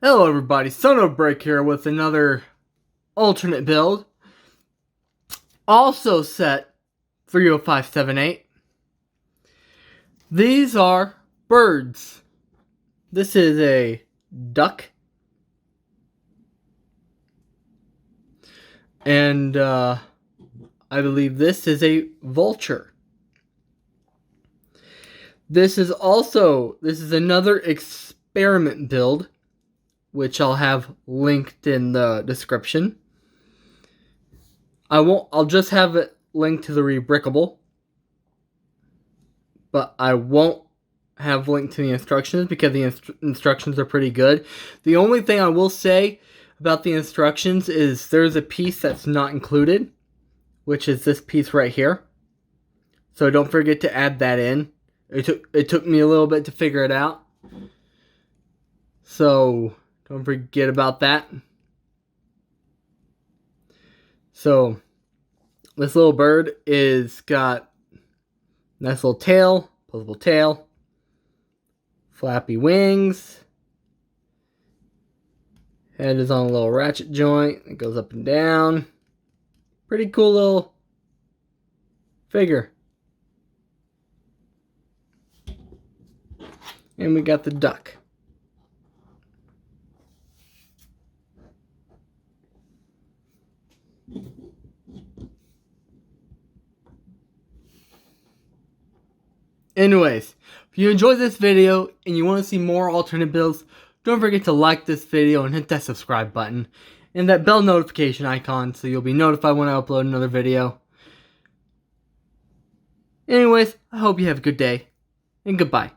Hello everybody, Son of Break here with another alternate build. Also set 30578. These are birds. This is a duck. And I believe this is a vulture. This is another experiment build, which I'll have linked in the description. I'll just have it linked to the Rebrickable, but I won't have linked to the instructions because the instructions are pretty good. The only thing I will say about the instructions is there's a piece that's not included, which is this piece right here. So don't forget to add that in. It took me a little bit to figure it out. So don't forget about that. So this little bird is got nice little tail, posable tail, flappy wings. Head is on a little ratchet joint. It goes up and down. Pretty cool little figure. And we got the duck. Anyways, if you enjoyed this video and you want to see more alternate builds, don't forget to like this video and hit that subscribe button and that bell notification icon so you'll be notified when I upload another video. Anyways, I hope you have a good day and goodbye.